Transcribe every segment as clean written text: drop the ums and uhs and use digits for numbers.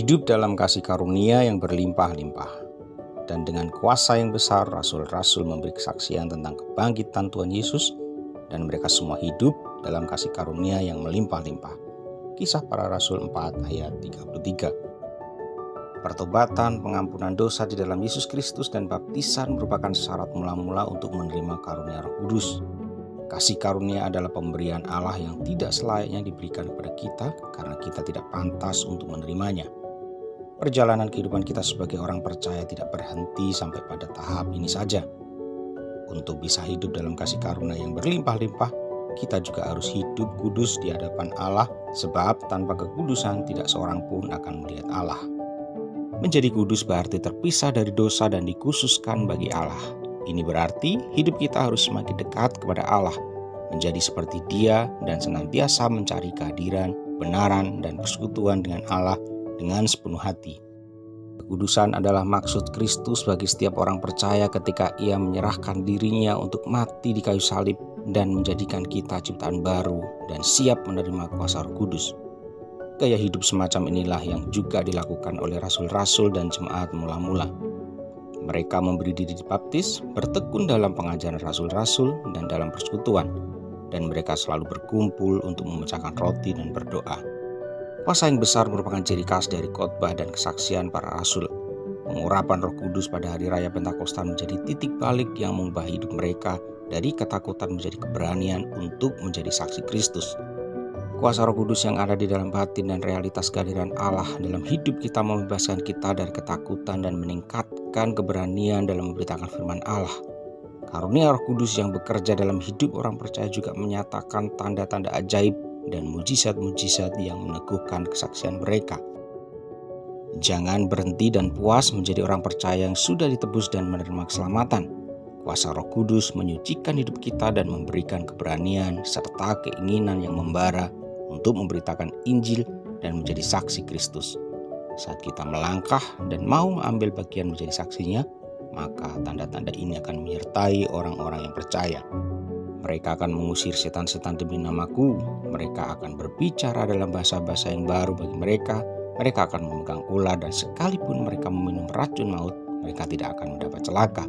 hidup dalam kasih karunia yang berlimpah-limpah. Dan dengan kuasa yang besar, rasul-rasul memberi kesaksian tentang kebangkitan Tuhan Yesus, dan mereka semua hidup dalam kasih karunia yang melimpah-limpah. Kisah Para Rasul 4 ayat 33. Pertobatan, pengampunan dosa di dalam Yesus Kristus dan baptisan merupakan syarat mula-mula untuk menerima karunia Roh Kudus. Kasih karunia adalah pemberian Allah yang tidak selayaknya diberikan kepada kita karena kita tidak pantas untuk menerimanya. Perjalanan kehidupan kita sebagai orang percaya tidak berhenti sampai pada tahap ini saja. Untuk bisa hidup dalam kasih karunia yang berlimpah-limpah, kita juga harus hidup kudus di hadapan Allah, sebab tanpa kekudusan tidak seorang pun akan melihat Allah. Menjadi kudus berarti terpisah dari dosa dan dikhususkan bagi Allah. Ini berarti hidup kita harus semakin dekat kepada Allah, menjadi seperti Dia dan senantiasa mencari kehadiran, kebenaran, dan persekutuan dengan Allah dengan sepenuh hati. Kekudusan adalah maksud Kristus bagi setiap orang percaya ketika Ia menyerahkan dirinya untuk mati di kayu salib dan menjadikan kita ciptaan baru dan siap menerima kuasa Roh Kudus. Gaya hidup semacam inilah yang juga dilakukan oleh rasul-rasul dan jemaat mula-mula. Mereka memberi diri dibaptis, bertekun dalam pengajaran rasul-rasul dan dalam persekutuan, dan mereka selalu berkumpul untuk memecahkan roti dan berdoa. Kuasa yang besar merupakan ciri khas dari khotbah dan kesaksian para rasul. Pengurapan Roh Kudus pada hari raya Pentakosta menjadi titik balik yang mengubah hidup mereka dari ketakutan menjadi keberanian untuk menjadi saksi Kristus. Kuasa Roh Kudus yang ada di dalam batin dan realitas kehadiran Allah dalam hidup kita membebaskan kita dari ketakutan dan meningkatkan keberanian dalam memberitakan firman Allah. Karunia Roh Kudus yang bekerja dalam hidup orang percaya juga menyatakan tanda-tanda ajaib dan mujizat-mujizat yang meneguhkan kesaksian mereka. Jangan berhenti dan puas menjadi orang percaya yang sudah ditebus dan menerima keselamatan. Kuasa Roh Kudus menyucikan hidup kita dan memberikan keberanian serta keinginan yang membara untuk memberitakan Injil dan menjadi saksi Kristus. Saat kita melangkah dan mau mengambil bagian menjadi saksinya, maka tanda-tanda ini akan menyertai orang-orang yang percaya. Mereka akan mengusir setan-setan demi namaku. Mereka akan berbicara dalam bahasa-bahasa yang baru bagi mereka. Mereka akan memegang ular dan sekalipun mereka meminum racun maut, mereka tidak akan mendapat celaka.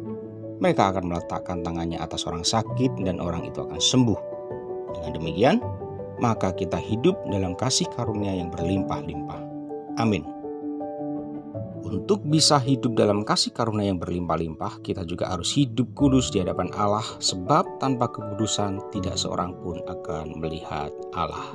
Mereka akan meletakkan tangannya atas orang sakit dan orang itu akan sembuh. Dengan demikian, maka kita hidup dalam kasih karunia yang berlimpah-limpah. Amin. Untuk bisa hidup dalam kasih karunia yang berlimpah-limpah, kita juga harus hidup kudus di hadapan Allah, sebab tanpa kekudusan tidak seorang pun akan melihat Allah.